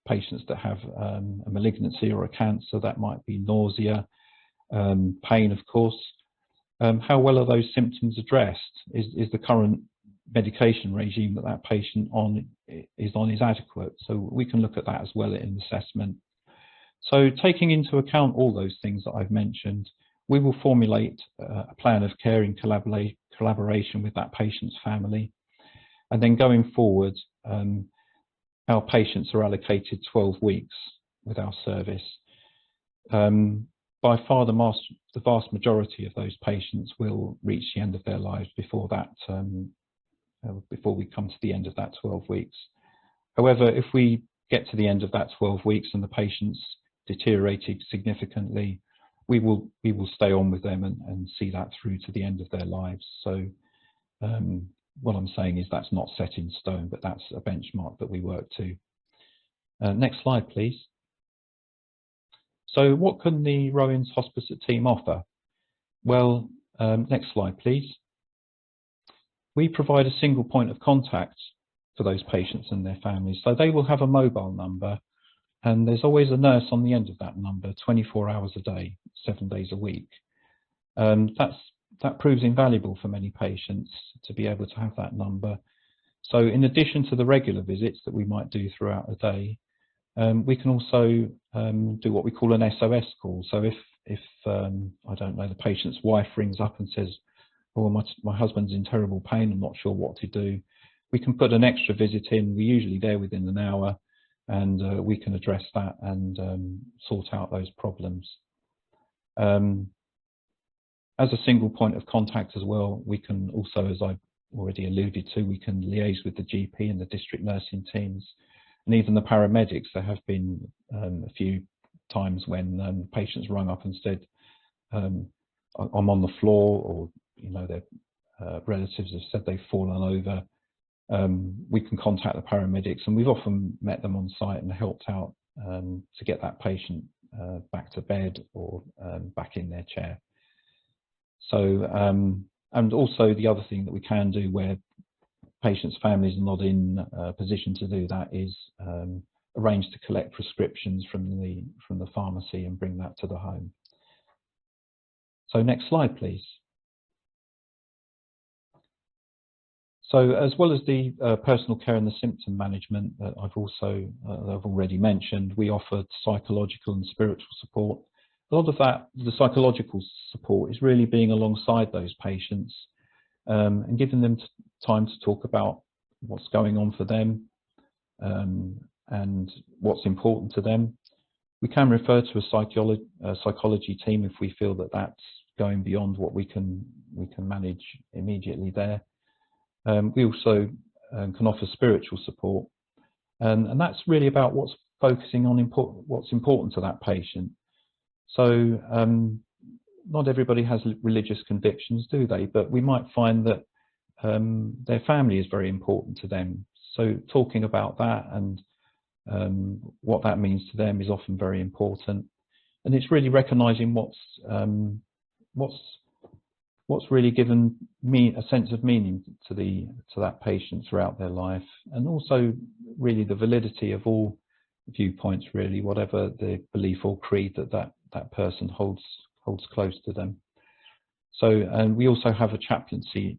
patients that have a malignancy or a cancer, that might be nausea, pain, of course. How well are those symptoms addressed? Is the current medication regime that patient is adequate? So we can look at that as well in assessment. So taking into account all those things that I've mentioned, we will formulate a plan of care in collaboration with that patient's family. And then going forward, our patients are allocated 12 weeks with our service. By far, the vast majority of those patients will reach the end of their lives before we come to the end of that 12 weeks. However, if we get to the end of that 12 weeks and the patient's deteriorated significantly, we will stay on with them and see that through to the end of their lives. So what I'm saying is that's not set in stone, but that's a benchmark that we work to. Next slide, please. So what can the Rowans Hospice team offer? Well, next slide, please. We provide a single point of contact for those patients and their families. So they will have a mobile number, and there's always a nurse on the end of that number, 24 hours a day, 7 days a week. That proves invaluable for many patients to be able to have that number. So in addition to the regular visits that we might do throughout the day, we can also do what we call an SOS call. So if I don't know, the patient's wife rings up and says, "Oh, my husband's in terrible pain, I'm not sure what to do," we can put an extra visit in. We're usually there within an hour, and we can address that and sort out those problems. As a single point of contact as well, we can also, as I've already alluded to, we can liaise with the GP and the district nursing teams, and even the paramedics. There have been a few times when patients rung up and said, "I'm on the floor," or their relatives have said they've fallen over. We can contact the paramedics, and we've often met them on site and helped out to get that patient back to bed or back in their chair. So, and also the other thing that we can do where patients' families are not in a position to do that is arrange to collect prescriptions from the pharmacy and bring that to the home. So next slide, please. So as well as the personal care and the symptom management that I've already mentioned, we offer psychological and spiritual support. A lot of that, the psychological support, is really being alongside those patients and giving them time to talk about what's going on for them and what's important to them. We can refer to a psychology team if we feel that that's going beyond what we can manage immediately there. We also can offer spiritual support, and that's really about what's focusing on what's important to that patient. So not everybody has religious convictions, do they? But we might find that their family is very important to them. So talking about that and what that means to them is often very important. And it's really recognising what's really given me a sense of meaning to that patient throughout their life, and also really the validity of all viewpoints, really, whatever the belief or creed that person holds close to them. So, and we also have a chaplaincy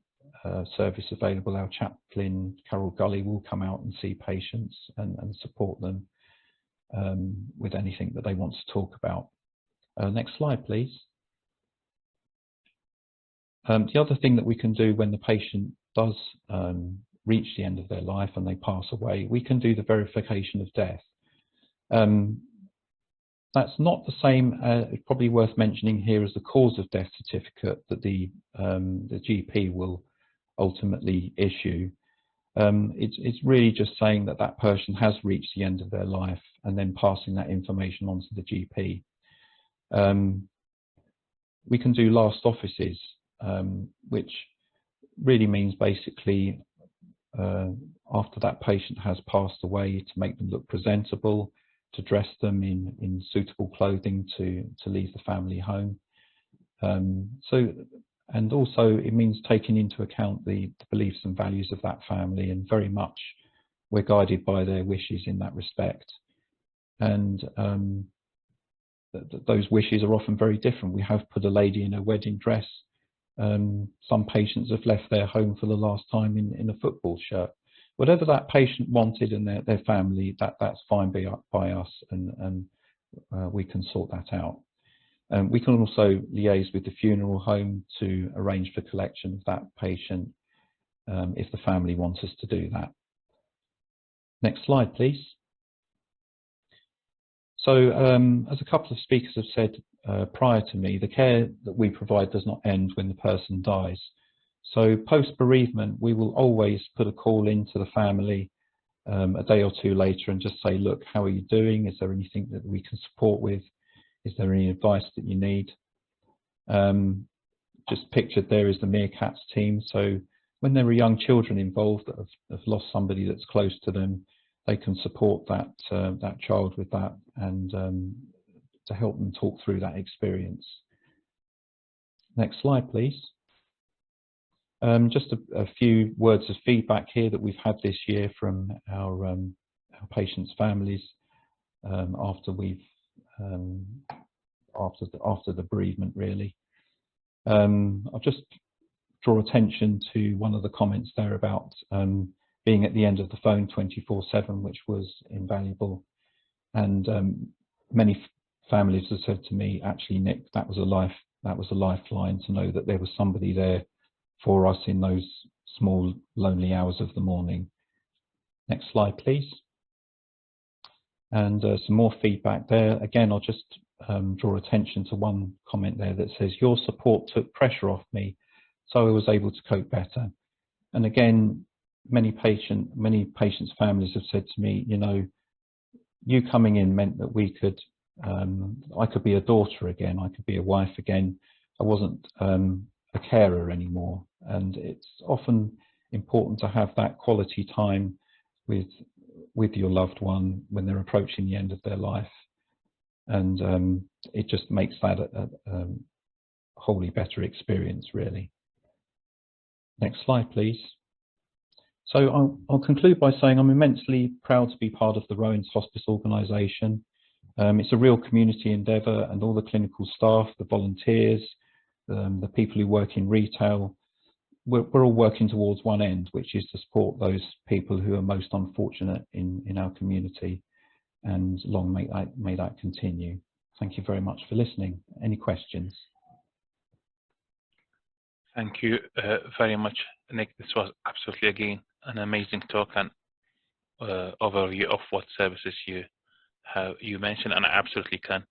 service available. Our chaplain, Carol Gully, will come out and see patients and support them with anything that they want to talk about. Next slide, please. The other thing that we can do when the patient does reach the end of their life and they pass away, we can do the verification of death. That's not the same, it's probably worth mentioning here, as the cause of death certificate that the GP will ultimately issue. It's really just saying that that person has reached the end of their life and then passing that information on to the GP. We can do last offices, which really means basically after that patient has passed away, to make them look presentable, to dress them in suitable clothing to leave the family home. And also it means taking into account the beliefs and values of that family, and very much we're guided by their wishes in that respect. And those wishes are often very different. We have put a lady in a wedding dress. Some patients have left their home for the last time in a football shirt. Whatever that patient wanted and their family, that's fine by us, and we can sort that out. We can also liaise with the funeral home to arrange for collection of that patient if the family wants us to do that. Next slide, please. So as a couple of speakers have said prior to me, the care that we provide does not end when the person dies. So post-bereavement, we will always put a call into the family a day or two later and just say, look, how are you doing? Is there anything that we can support with? Is there any advice that you need? Just pictured there is the Meerkats team. So when there are young children involved that have lost somebody that's close to them, they can support that child with that, and to help them talk through that experience. Next slide, please. Just a few words of feedback here that we've had this year from our patients' families after we've after the bereavement, really. I'll just draw attention to one of the comments there about being at the end of the phone 24/7, which was invaluable. And many families have said to me, actually, Nick, that was a lifeline to know that there was somebody there for us in those small, lonely hours of the morning. Next slide, please. And some more feedback there. Again, I'll just draw attention to one comment there that says, your support took pressure off me, so I was able to cope better. And again, many patients' families have said to me, you know, you coming in meant that we could, I could be a daughter again, I could be a wife again. I wasn't a carer anymore. And it's often important to have that quality time with your loved one when they're approaching the end of their life. And it just makes that a wholly better experience, really. Next slide, please. So I'll conclude by saying I'm immensely proud to be part of the Rowans Hospice organisation. It's a real community endeavour, and all the clinical staff, the volunteers, the people who work in retail, we're all working towards one end, which is to support those people who are most unfortunate in our community, and long may that continue. Thank you very much for listening. Any questions? Thank you very much, Nick. This was absolutely, again, an amazing talk and overview of what services you mentioned, and I absolutely can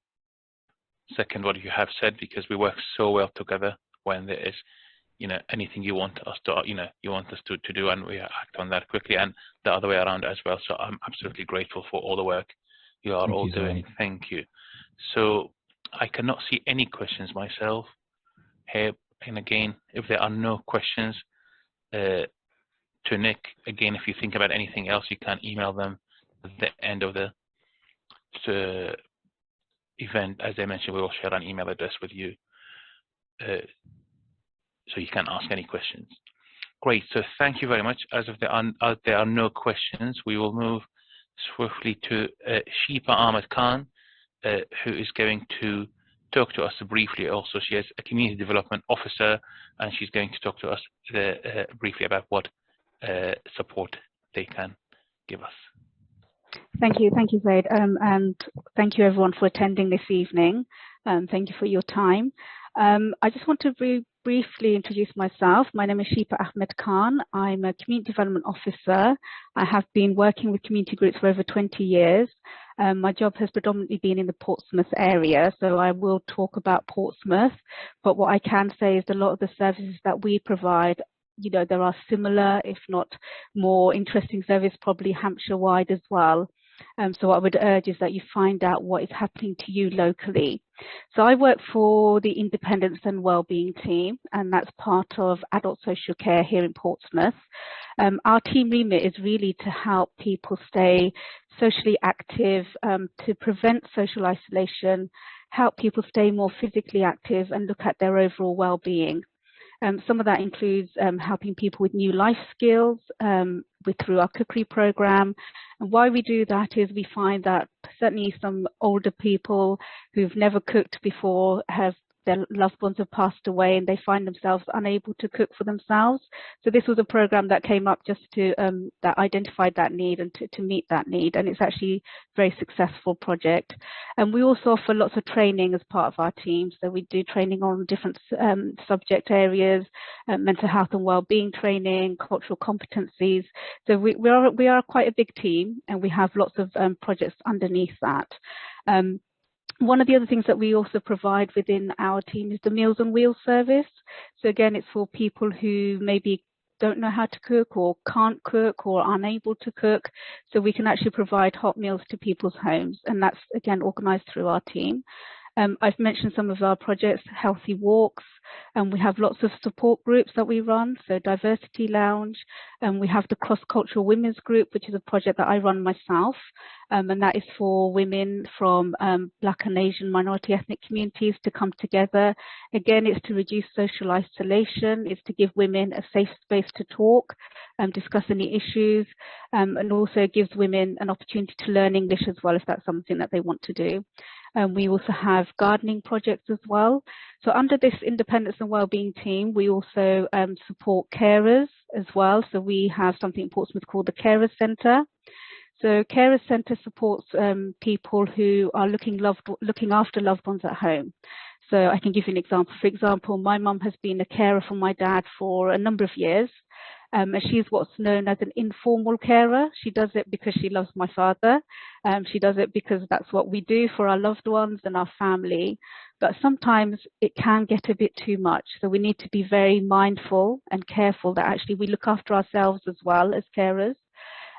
second what you have said, because we work so well together when there is, you know, anything you want us to, you want us to do, and we act on that quickly, and the other way around as well. So I'm absolutely grateful for all the work you are all doing. Thank you. So I cannot see any questions myself here. And again, if there are no questions to Nick, again, if you think about anything else, you can email them at the end of the event. As I mentioned, we will share an email address with you, so you can ask any questions. Great, so thank you very much. As if there are no questions, we will move swiftly to Shipa Ahmed Khan, who is going to talk to us briefly. Also, she is a community development officer, and she's going to talk to us briefly about what support they can give us. Thank you, Zaid, and thank you everyone for attending this evening. Thank you for your time. I just want to briefly introduce myself. My name is Shipa Ahmed Khan. I'm a community development officer. I have been working with community groups for over 20 years. My job has predominantly been in the Portsmouth area, so I will talk about Portsmouth, but what I can say is a lot of the services that we provide you know, there are similar, if not more interesting services, probably Hampshire-wide as well. So what I would urge is that you find out what is happening to you locally. So I work for the Independence and Wellbeing team, and that's part of adult social care here in Portsmouth. Our team remit is really to help people stay socially active, to prevent social isolation, help people stay more physically active and look at their overall well-being. Some of that includes helping people with new life skills through our cookery program. And why we do that is we find that certainly some older people who've never cooked before their loved ones have passed away and they find themselves unable to cook for themselves. So this was a program that came up just to that identified that need and to meet that need, and it's actually a very successful project. And we also offer lots of training as part of our team. So we do training on different subject areas, mental health and well-being training, cultural competencies. So we are quite a big team, and we have lots of projects underneath that. One of the other things that we also provide within our team is the Meals on Wheels service. So again, it's for people who maybe don't know how to cook or can't cook or are unable to cook. So we can actually provide hot meals to people's homes, and that's again organised through our team. I've mentioned some of our projects, Healthy Walks, and we have lots of support groups that we run, so Diversity Lounge, and we have the Cross-Cultural Women's Group, which is a project that I run myself, and that is for women from Black and Asian minority ethnic communities to come together. Again, it's to reduce social isolation, it's to give women a safe space to talk and discuss any issues, and also gives women an opportunity to learn English as well if that's something that they want to do. We also have gardening projects as well. So under this Independence and Wellbeing team, we also support carers as well. So we have something in Portsmouth called the Carers Centre. So Carers Centre supports people who are looking after loved ones at home. So I can give you an example. For example, my mum has been a carer for my dad for a number of years. And she's what's known as an informal carer. She does it because she loves my father. She does it because that's what we do for our loved ones and our family. But sometimes it can get a bit too much. So we need to be very mindful and careful that actually we look after ourselves as well as carers.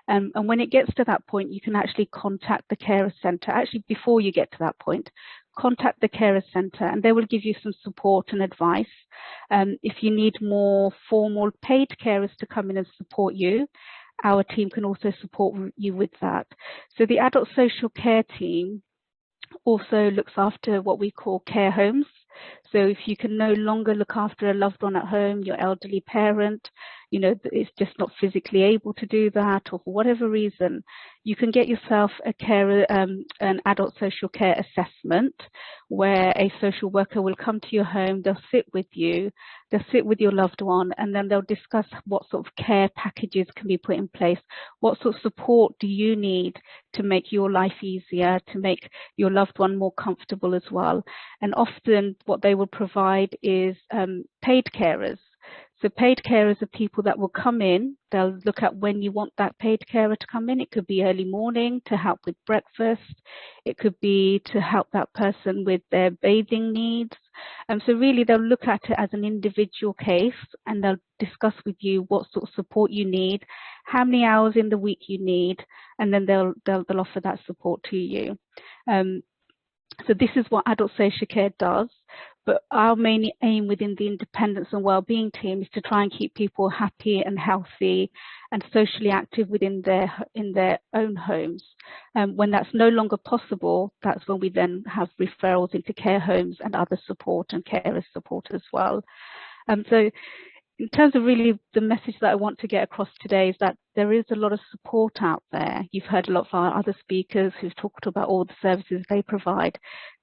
And when it gets to that point, you can actually contact the Carer Centre. Actually, before you get to that point, contact the Carer Centre and they will give you some support and advice. If you need more formal paid carers to come in and support you, our team can also support you with that. So the adult social care team also looks after what we call care homes. So if you can no longer look after a loved one at home, your elderly parent, you know, is just not physically able to do that, or for whatever reason, you can get yourself a carer, an adult social care assessment, where a social worker will come to your home, they'll sit with you, they'll sit with your loved one, and then they'll discuss what sort of care packages can be put in place, what sort of support do you need to make your life easier, to make your loved one more comfortable as well. And often what they will provide is paid carers. So paid carers are people that will come in, they'll look at when you want that paid carer to come in. It could be early morning to help with breakfast. It could be to help that person with their bathing needs. So really they'll look at it as an individual case and they'll discuss with you what sort of support you need, how many hours in the week you need, and then they'll offer that support to you. So this is what adult social care does, but our main aim within the Independence and Wellbeing team is to try and keep people happy and healthy and socially active within their own homes. When that's no longer possible, that's when we then have referrals into care homes and other support and carer support as well. So in terms of really the message that I want to get across today is that there is a lot of support out there. You've heard a lot of our other speakers who've talked about all the services they provide.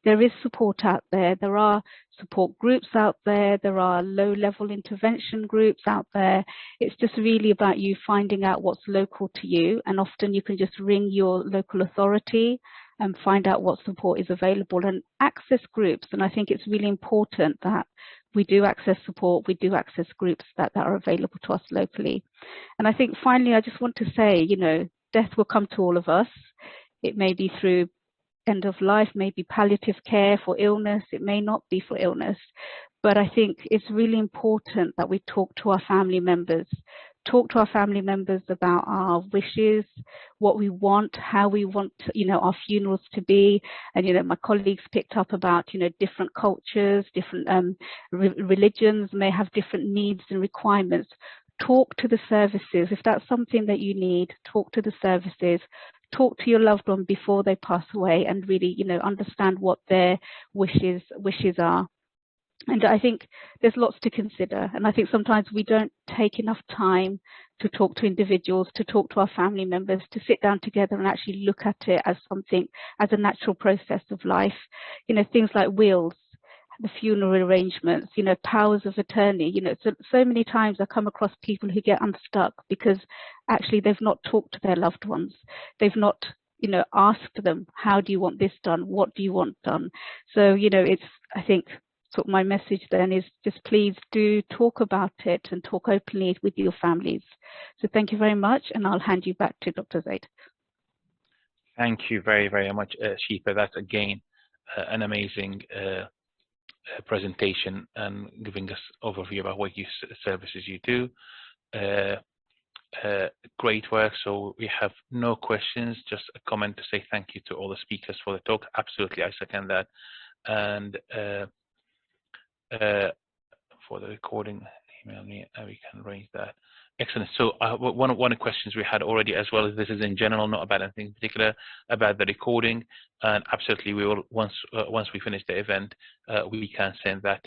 There is support out there. There are support groups out there. There are low-level intervention groups out there. It's just really about you finding out what's local to you. And often you can just ring your local authority and find out what support is available and access groups. And I think it's really important that we do access support, we do access groups that are available to us locally. And I think finally, I just want to say, you know, death will come to all of us. It may be through end of life, maybe palliative care for illness, it may not be for illness. But I think it's really important that we talk to our family members. Talk to our family members about our wishes, what we want, how we want, our funerals to be. And, my colleagues picked up about, different cultures, different religions may have different needs and requirements. Talk to the services. If that's something that you need, talk to the services. Talk to your loved one before they pass away and really, understand what their wishes are. And I think there's lots to consider. And I think sometimes we don't take enough time to talk to individuals, to talk to our family members, to sit down together and actually look at it as something, as a natural process of life. Things like wills, the funeral arrangements, powers of attorney. So many times I come across people who get unstuck because actually they've not talked to their loved ones. They've not, asked them, how do you want this done? What do you want done? So, I think, so my message then is just please do talk about it and talk openly with your families. So thank you very much, and I'll hand you back to Dr. Zaid. Thank you very, very much, Shipa. That's again an amazing presentation and giving us overview about what services you do. Great work. So we have no questions, just a comment to say thank you to all the speakers for the talk. Absolutely, I second that. And for the recording, email me and we can raise that. Excellent. So one of the questions we had already as well, is this is in general, not about anything in particular, about the recording. And absolutely, we will once we finish the event, we can send that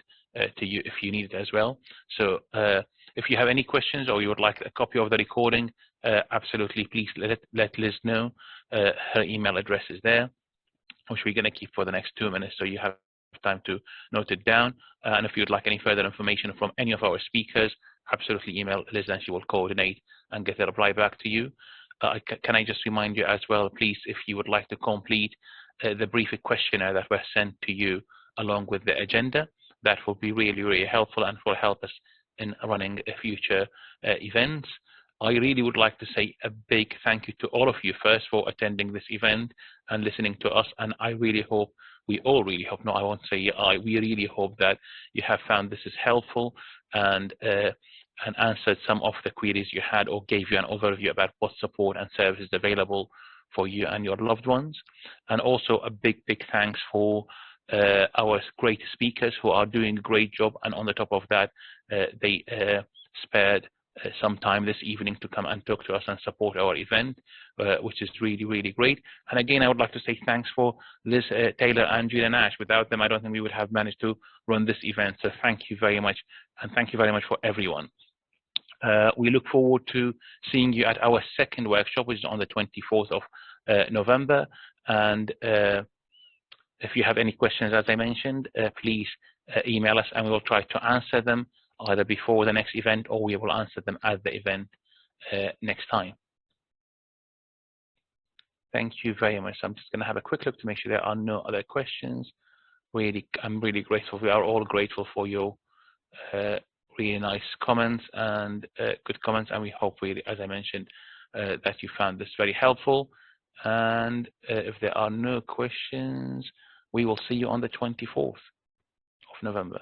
to you if you need it as well. So if you have any questions or you would like a copy of the recording, absolutely, please let Liz know. Her email address is there, which we're going to keep for the next 2 minutes, so you have time to note it down. And if you'd like any further information from any of our speakers, absolutely email Liz and she will coordinate and get a reply back to you. Can I just remind you as well, please, if you would like to complete the brief questionnaire that was sent to you along with the agenda, that will be really, really helpful and will help us in running future events. I really would like to say a big thank you to all of you first for attending this event and listening to us. And I really hope, we all really hope, no, I won't say we really hope that you have found this is helpful and answered some of the queries you had or gave you an overview about what support and services available for you and your loved ones. And also a big, big thanks for our great speakers who are doing a great job. And on the top of that, they spared some time this evening to come and talk to us and support our event, which is really, really great. And again, I would like to say thanks for Liz Taylor and Julian Ash. Without them, I don't think we would have managed to run this event. So thank you very much. And thank you very much for everyone. We look forward to seeing you at our second workshop, which is on the 24th of November. And if you have any questions, as I mentioned, please email us and we will try to answer them either before the next event or we will answer them at the event next time. Thank you very much. I'm just going to have a quick look to make sure there are no other questions. Really, I'm really grateful. We are all grateful for your really nice comments and good comments, and we hope, really, as I mentioned, that you found this very helpful. And if there are no questions, we will see you on the 24th of November.